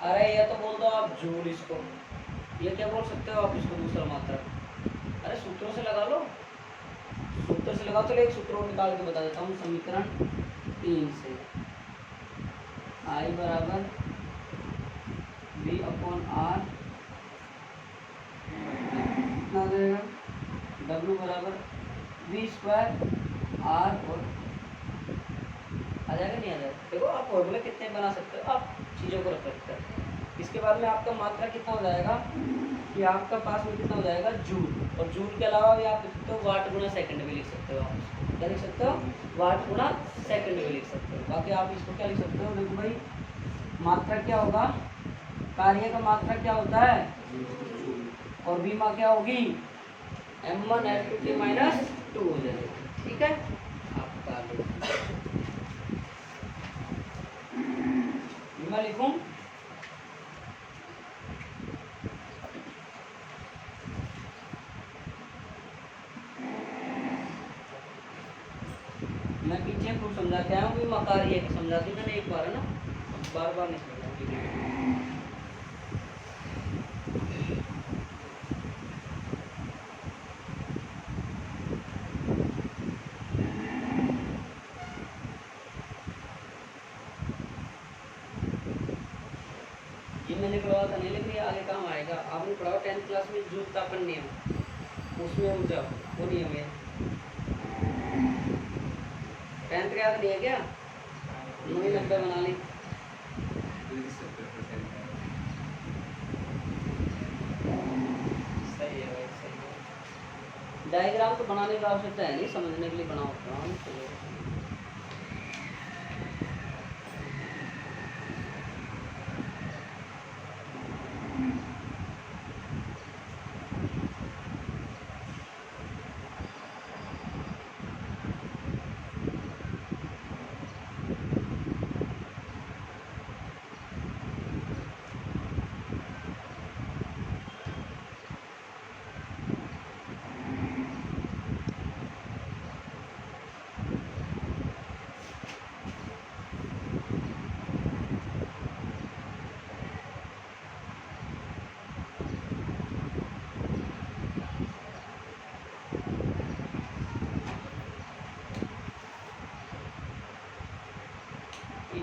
अरे ये तो बोल दो आप जूल इसको, ये क्या बोल सकते हो आप इसको दूसरा मात्रक। अरे सूत्रों से लगा लो, सूत्र से लगाओ। चलो एक सूत्र और निकाल के बता देता हूँ, समीकरण 3 से I बराबर V अपॉन आर कितना देगा, W बराबर V स्क्वायर आर और आ जाएगा नहीं आ जाएगा। देखो आप फॉर्मूले कितने बना सकते हो आप चीज़ों को रख सकते हो। इसके बाद में आपका मात्रा कितना हो जाएगा कि आपका पास में कितना हो जाएगा, जूल। और जूल के अलावा भी आप लिख सकते हो वाट गुना सेकंड भी लिख सकते हो। आप क्या लिख सकते हो, वाट गुना सेकंड भी लिख सकते हो। बाकी आप इसको क्या लिख सकते हो, देखो भाई मात्रा क्या होगा, कार्य का मात्रा क्या होता है, और बीमा क्या होगी, m1 L2 माइनस 2 हो जाएगी। ठीक है, आपका बीमा लिखूं, मैं पीछे खूब समझा के आया हूँ, बीमा कार्य समझा दी मैंने एक बार, है ना, बार बार नहीं समझा। ये मैंने पढ़ाया था नहीं, लेकिन ये आगे काम आएगा। आपने पढ़ा 10th क्लास में जूतापन नियम, उसमें ऊर्जा वो नियम है। 10th का याद नहीं है क्या, 90 बना ली। सही है भाई, सही है। डायग्राम तो बनाने की आवश्यकता है नहीं, समझने के लिए बना होता हूँ।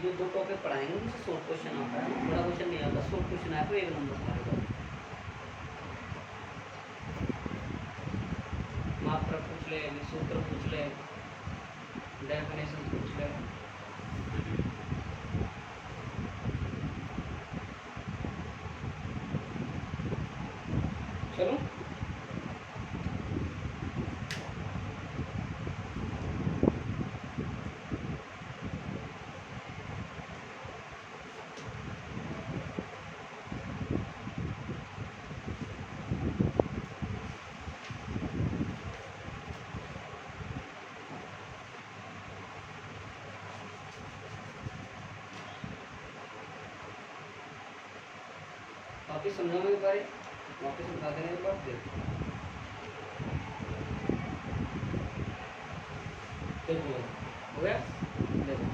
जो 2 टॉपिक पढ़ाएंगे उनसे शॉर्ट क्वेश्चन आता है, बड़ा क्वेश्चन नहीं आता, शॉर्ट क्वेश्चन आया तो 1 नंबर मारेगा। मात्रा पूछ ले, सूत्र पूछ ले, डेफिनेशन पूछ ले। चलो वापिस समझाने के बारे, वापिस बता देने के बाद देखो हो गया। देखो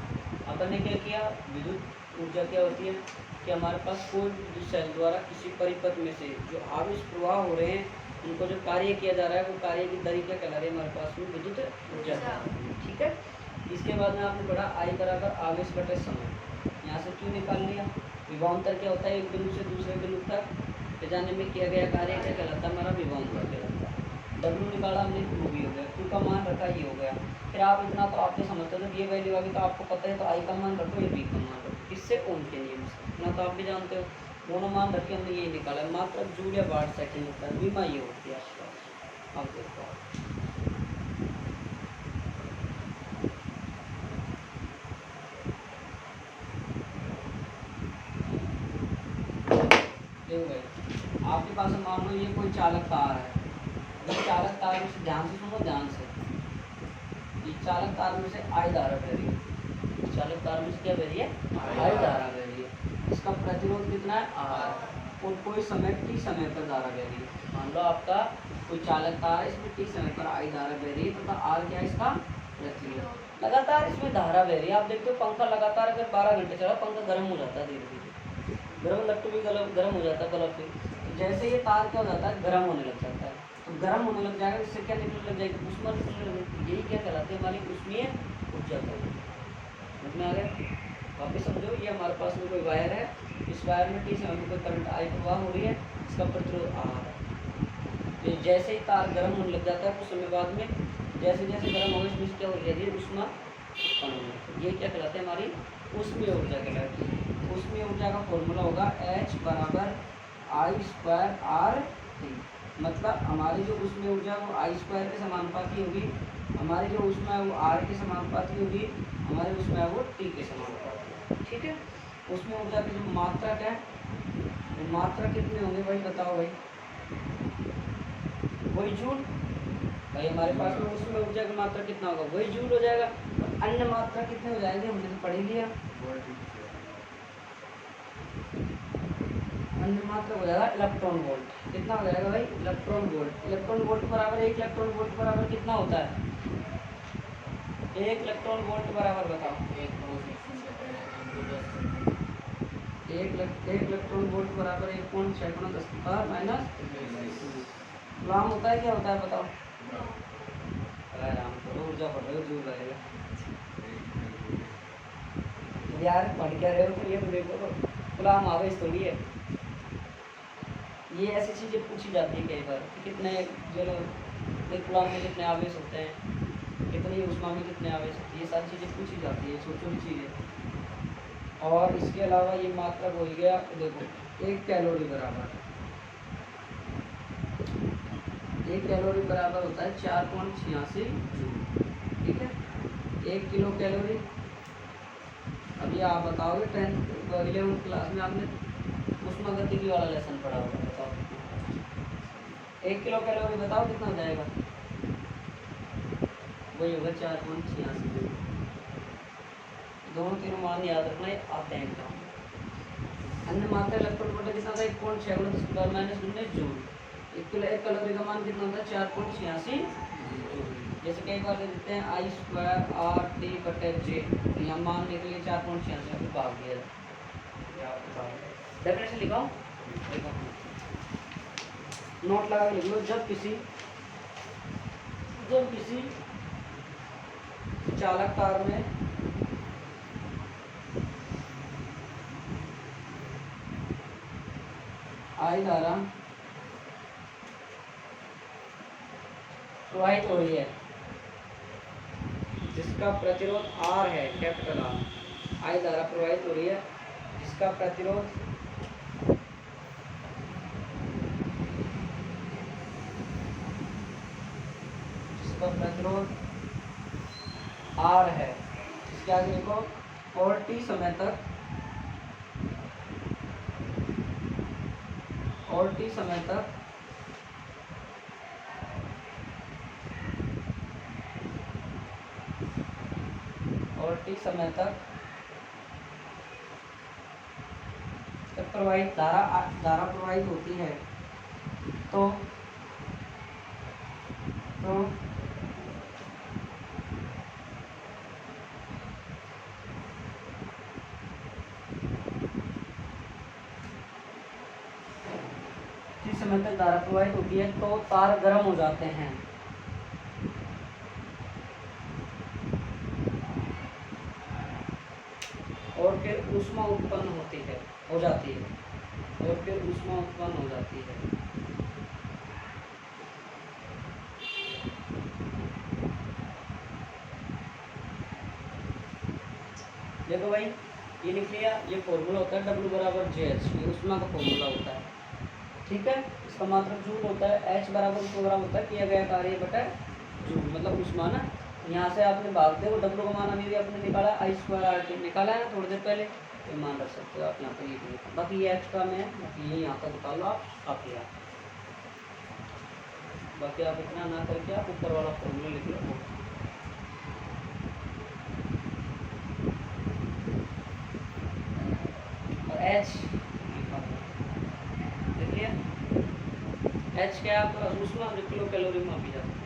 अपन ने क्या किया, विद्युत ऊर्जा क्या होती है कि हमारे पास कोई विद्युत सेल द्वारा किसी परिपथ में से जो आवेश प्रवाह हो रहे हैं उनको जो कार्य किया जा रहा है वो कार्य की दर क्या कहला रही है हमारे पास में, विद्युत ऊर्जा। ठीक है, इसके बाद में आपने पढ़ा आई बराबर आवेश बटे समय। यहाँ से क्यों निकाल लिया, विभवांतर क्या होता है एक बिंदु से दूसरे बिंदु तक ले जाने में किया गया कार्य क्या कहलाता है? हमारा विभवांतर कहलाता है। W निकाला हमने, Q भी हो गया, Q का मान रखा ये हो गया। फिर आप इतना तो आपने समझते हो, ये वैल्यू आ गई तो आपको पता है, तो I का मान रखो, ये B का मान रखो, किससे? ओम के नियम से। इतना तो आप भी जानते हो। दोनों मान रखे हमने, ये निकाला। मात्र जूल या वाट सेकंड होता है, बीमा ये होती है आसपास। अब देखो आपके पास मान लो ये कोई चालक तार है। ये चालक तार में से, ध्यान से सुनो, ध्यान से, ये चालक तार में से आई धारा बह रही है। चालक तार में से क्या बह रही है? आई धारा बह रही है। इसका प्रतिरोध कितना है? R। और कोई समय t समय पर धारा बह रही है। मान लो आपका कोई चालक तार है, इसमें t समय पर आई धारा बह रही है, तथा R क्या है इसका? प्रतिरोध। लगातार इसमें धारा बह रही है। आप देखते हो पंखा लगातार अगर 12 घंटे चला, पंखा गर्म हो जाता है धीरे धीरे। गर्म लट्टू भी गर्म हो जाता है बल्ब भी। तो जैसे ये तार क्या हो जाता है? गर्म होने लग जाता है। तो गर्म होने लग जाएगा, इससे क्या निकलने लग जाएगी? ऊष्मा निकलने लग जाएगी। यही क्या कहलाते हैं? हमारी ऊष्मीय ऊर्जा को। समझ में आ गया? वापिस समझो, ये हमारे पास में कोई वायर है, इस वायर में टी समय में कोई करंट आई प्रवाह हो रही है, इसका प्रतिरोध R है। तो जैसे ही तार गर्म होने लग जाता है, कुछ समय बाद में जैसे जैसे गर्म होगा, इसमें क्या हो जाएगी? ऊष्मा उत्पन्न होगी। ये क्या कहलाते हैं? हमारी ऊष्मीय ऊर्जा कहलाती है। ऊष्मीय ऊर्जा का फॉर्मूला होगा H बराबर I²R/T। मतलब हमारी जो ऊष्मीय ऊर्जा वो I² के समानुपाती होगी, हमारी जो ऊष्मा है वो R के समानुपाती होगी, हमारी ऊष्मा है वो T के समानुपाती। ठीक है। ऊष्मीय ऊर्जा की जो मात्रक है, वो मात्रक कितने होंगे भाई? बताओ भाई। वही जूल। भाई हमारे पास में ऊष्मीय ऊर्जा की मात्रा कितना होगा? वही जूल हो जाएगा। और अन्य मात्रा कितने हो जाएंगे? हमने तो पढ़ ही लिया। अन्य मात्रा हो जाएगा इलेक्ट्रॉन वोल्ट। कितना हो जाएगा भाई? Electron volt. इलेक्ट्रॉन वोल्ट बराबर 1 इलेक्ट्रॉन वोल्ट बराबर कितना होता है? 1 इलेक्ट्रॉन वोल्ट बराबर बताओ। 1 इलेक्ट्रॉन वोल्ट बराबर 1.6×10⁻⁻। कूलाम होता है, क्या होता है बताओ? आराम करो, ऊर्जा पढ़ रहे हो, जूल लगेगा यार। पढ़ क्या रहे हो? तो ये तो देखो, कूलाम आवेश थोड़ी है। ये ऐसी चीज़ें पूछी जाती है कई बार कि कितने जो कूलाम में कितने आवेश होते हैं, कितनी ऊष्मा में कितने आवेश होते हैं, ये सारी चीज़ें पूछी जाती है, छोटी छोटी चीज़ें। और इसके अलावा ये मात्रक हो गया, देखो 1 कैलोरी बराबर, 1 कैलोरी बराबर होता है 4.86 जूल। ठीक है। 1 किलो कैलोरी। अभी आप बताओगे 11th क्लास में आपने ऊष्मागतिकी वाला लेसन पढ़ा होगा, बताओ 1 किलो कैलोरी बताओ कितना हो जाएगा? वही होगा 4.86 जूल। दोनों तीनों मान याद रखना, ये आते हैं एग्जाम। अन्य मात्रा इलेक्ट्रॉन वोल्ट कितना था? 1.6×10⁻⁻19 जूल। 1 कैलोरी का मान कितना होता है? 4.86 जूल। जैसे कई बार दे देते हैं I²R/T/J, यहाँ मानने के लिए 4.86 को भाग दिया जाए। डेफिनेशन लिखाओ, देखो नोट लगा के लिख लो। जब किसी चालक तार में आई धारा प्रवाहित हो रही है, जिसका प्रतिरोध R है, कैपिटल R। आई धारा प्रवाहित हो रही है जिसका प्रतिरोध R है, इसके आगे देखो, और T समय तक प्रवाहित धारा प्रवाहित होती है, तो जिस समय तक धारा प्रवाहित होती है तो तार गर्म हो जाते हैं। और फिर ऊष्मा उत्पन्न हो जाती है। और फिर ऊष्मा उत्पन्न हो जाती है। देखो भाई, ये लिख लिया, ये फॉर्मूला होता है W बराबर JH, ये ऊष्मा का फॉर्मूला होता है। ठीक है, इसका मात्रक जूल होता है। H बराबर प्रोग्राम होता है किया गया कार्य बटा जूल, मतलब ऊष्मा ना। यहाँ से आपने भाग देखो W का मान अभी भी आपने निकाला, I²RT निकाला है थोड़ी देर पहले, ये मान रख सकते हो आप यहाँ पर लिख लिया। बाकी ये एक्स्ट्रा में है, बाकी ये यहाँ तक निकाल लो आप, काफी है। बाकी आप इतना ना करके आप ऊपर वाला फॉर्मूला लिख लो। H देख लिया, H क्या है आपका ऊष्मा जो किलो कैलोरी में मापी जाती है।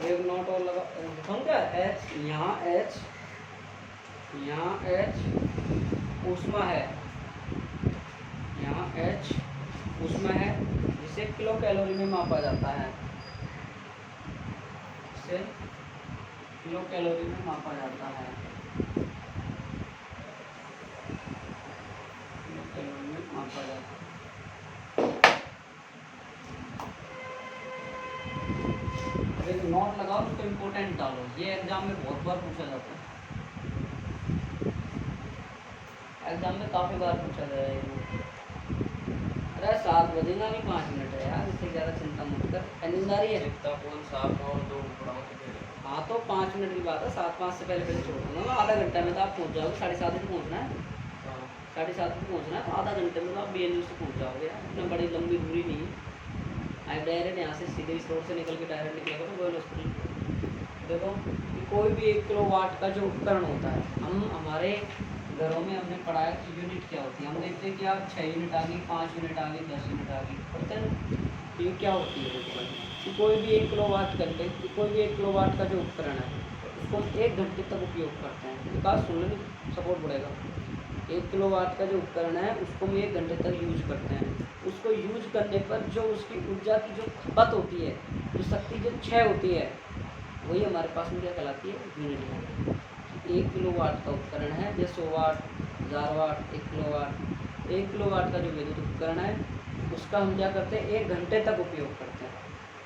एक नोट और लगा समझा। H यहाँ H ऊष्मा है, यहाँ H ऊष्मा है जिसे किलो कैलोरी में मापा जाता है, इसे किलो कैलोरी में मापा जाता है, किलो कैलोरी में मापा जाता है। एक नोट लगाओ, उसको इम्पोर्टेंट डालो, ये एग्जाम में बहुत बार पूछा जाता है, एग्जाम में काफ़ी बार पूछा गया है। अरे 7 बजेगा, अभी 5 मिनट है यार, इससे ज़्यादा चिंता मत कर। नींद आ रही है? हाँ तो 5 मिनट की बात है, 7:05 से पहले पहले छोड़ दूँगा मैं। आधा घंटा में तो आप पहुँच जाओगे, 7:30 बजे पहुँचना है, 7:30 बजे पहुँचना है, तो आधा घंटे में तो आप BNU से पहुँच जाओगे यार, इतना बड़ी लंबी दूरी नहीं है। आप डायरेक्ट यहाँ से सीधे इस रोड से निकल के डायरेक्ट निकलेगा तो गोयल हॉस्पिटल। देखो कि कोई भी 1 किलोवाट का जो उपकरण होता है, हम हमारे घरों में हमने पढ़ाया कि यूनिट क्या होती है। हम देखते हैं कि आप 6 यूनिट आ गई, 5 यूनिट आ गई, 10 यूनिट आ गई, पढ़ते हैं ये क्या होती है। कि कोई भी 1 किलोवाट घंटे, कोई भी 1 किलोवाट का जो उपकरण है उसको हम 1 घंटे तक उपयोग करते हैं। विकास सुनने में सपोर्ट बढ़ेगा। 1 किलोवाट का जो उपकरण है उसको हम 1 घंटे तक यूज करते हैं। उसको यूज करने पर जो उसकी ऊर्जा की जो खपत होती है, जो शक्ति जो क्षय होती है, वही हमारे पास में क्या कहलाती है, यूनिट है। 1 किलोवाट का उपकरण है, जैसे 100 वाट, 1000 वाट, 1 किलोवाट। 1 किलोवाट का जो विद्युत उपकरण है उसका हम क्या करते हैं, 1 घंटे तक उपयोग करते हैं।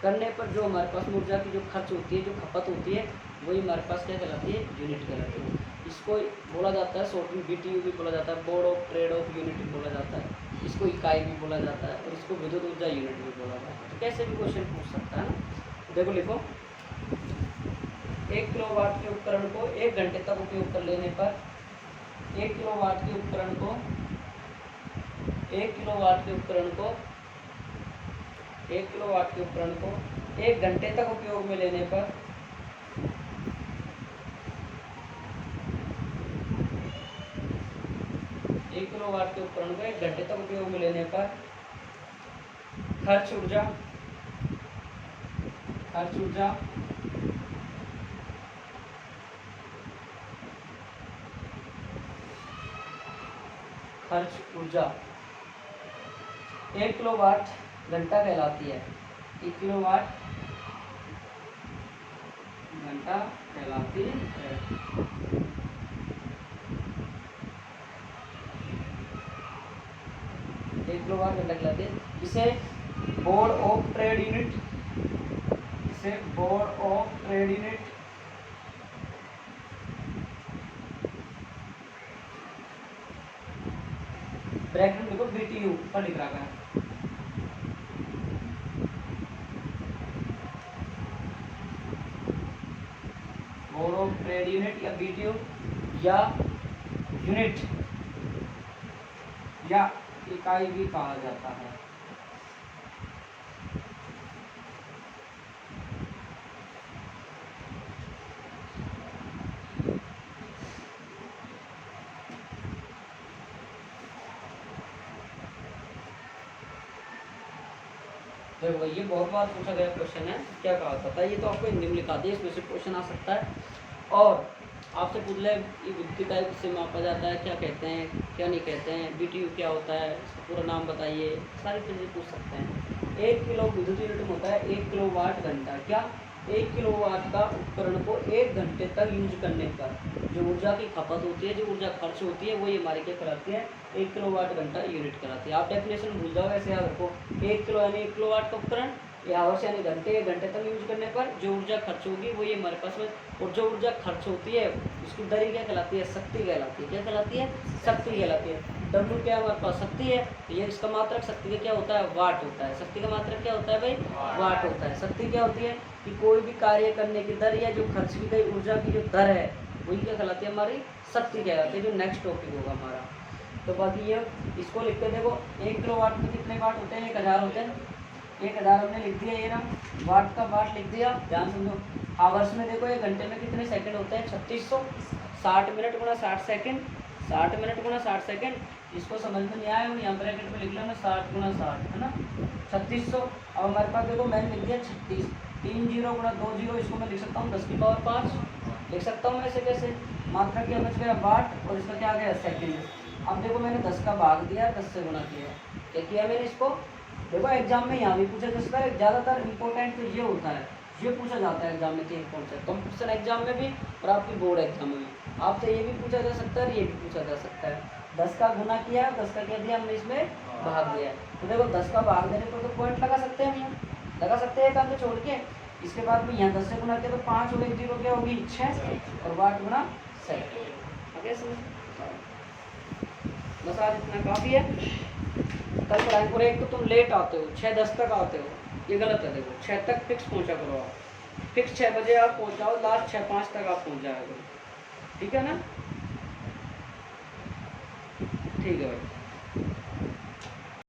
करने पर जो हमारे पास ऊर्जा की जो खर्च होती है, जो खपत होती है, वही हमारे पास क्या कहलाती है, यूनिट कहलाती है। इसको बोला जाता है शॉर्ट में BTU भी बोला जाता है, board of trade off unit भी बोला जाता है, इसको इकाई भी बोला जाता है, और इसको विद्युत ऊर्जा यूनिट भी बोला जाता है। तो कैसे भी क्वेश्चन पूछ सकता है ना। देखो लिखो, 1 किलोवाट के उपकरण को 1 घंटे तक उपयोग कर लेने पर 1 किलोवाट के उपकरण को 1 किलोवाट के उपकरण को 1 किलोवाट के उपकरण को 1 घंटे तक उपयोग में लेने पर 1 किलोवाट के उपकरण को 1 घंटे तक उपयोग में लेने पर खर्च ऊर्जा खर्च ऊर्जा खर्च ऊर्जा 1 किलोवाट घंटा कहलाती है। 1 किलोवाट घंटा कहलाती है। 1 किलोवाट घंटा कहलाती है। इसे बोर्ड ऑफ ट्रेड यूनिट, इसे board of trade unit bracket में देखो BTU पर लिख रखा है। पर यूनिट या बीटीयू या यूनिट या इकाई भी कहा जाता है। देखो ये बहुत बार पूछा गया क्वेश्चन है, क्या कहा था, ये तो आपको हिंदी में लिखा दिया, इसमें से क्वेश्चन आ सकता है। और आपसे पूछ ले ये विद्युत इकाई किससे मापा जाता है, क्या कहते हैं क्या नहीं कहते हैं, बीटीयू क्या होता है, इसका पूरा नाम बताइए, सारी चीज़ें पूछ सकते हैं। 1 किलो विद्युत यूनिट में होता है 1 किलोवाट घंटा। क्या 1 किलोवाट का उपकरण को 1 घंटे तक यूज करने पर जो ऊर्जा की खपत होती है, जो ऊर्जा खर्च होती है, वो ये हमारी क्या कराती है, 1 किलोवाट घंटा यूनिट कराती है। आप डेफिनेशन भूल जाओ, ऐसे याद रखो, 1 किलो यानी 1 किलोवाट का उपकरण, या आवर्स यानी घंटे, 1 घंटे तक यूज करने पर जो ऊर्जा खर्च होगी वो ये हमारे पास में, और जो ऊर्जा खर्च होती है उसकी दर क्या कहलाती है, शक्ति कहलाती है। क्या कहलाती है, शक्ति कहलाती है। W क्या हमारे पास शक्ति है, ये इसका मात्रक शक्ति का क्या होता है, वाट होता है। शक्ति का मात्रक क्या होता है भाई, वाट होता है। शक्ति क्या होती है कि कोई भी कार्य करने की दर या जो खर्च की गई ऊर्जा की जो दर है वही क्या कहलाती है, हमारी शक्ति कहलाती है, जो नेक्स्ट टॉपिक होगा हमारा। तो बाकी ये इसको लिखते देखो, 1 किलोवाट में कितने वाट होते हैं, 1000 होते हैं। 1000 हमने लिख दिया, ये ना वाट का वाट लिख दिया, ध्यान समझो। आवर्स में देखो 1 घंटे में कितने सेकंड होते हैं, 3600। 60 मिनट गुणा 60 सेकंड, 60 मिनट गुणा 60 सेकंड। इसको समझ में नहीं आया यहाँ ब्रैकेट में लिख लो ना, 60 गुणा 60 है ना 3600। अब हमारे पास देखो मैंने लिख दिया 36, 3 0 गुणा 2 0, इसको मैं लिख सकता हूँ 10 की पावर 5 लिख सकता हूँ। ऐसे कैसे, मात्रा क्या बच गया वाट, और इसका क्या आ गया सेकंड। अब देखो मैंने 10 का भाग दिया, 10 से गुणा किया, क्या किया मैंने इसको। देखो एग्जाम में यहाँ भी पूछा जा सकता है, ज़्यादातर इंपॉर्टेंट तो ये होता है, ये पूछा जाता है एग्जाम में 3 कॉन्सेप्ट, कंपटीशन एग्जाम में भी और आपकी बोर्ड एग्जाम में भी। आपसे ये भी पूछा जा सकता है, ये भी पूछा जा सकता है। 10 का गुना किया, 10 का क्या दिया हमने, इसमें भाग दिया। तो देखो 10 का भाग देने पर तो पॉइंट लगा सकते हैं, हम यहाँ लगा सकते हैं, एक अंक छोड़ के। इसके बाद में यहाँ 10 से गुना किया तो 5 और 1 0 क्या होगी 6, और वाट गुना सेकंड। ओके समझ, बस आज इतना काफ़ी है, कल पढ़ाएंगे। और एक तो तुम लेट आते हो, 6:10 तक आते हो, ये गलत है। देखो 6 तक फिक्स पहुंचा करो आप, फिक्स 6 बजे आप पहुंचाओ, लास्ट 6:05 तक आप पहुंच जाया करो, ठीक है ना। ठीक है भाई।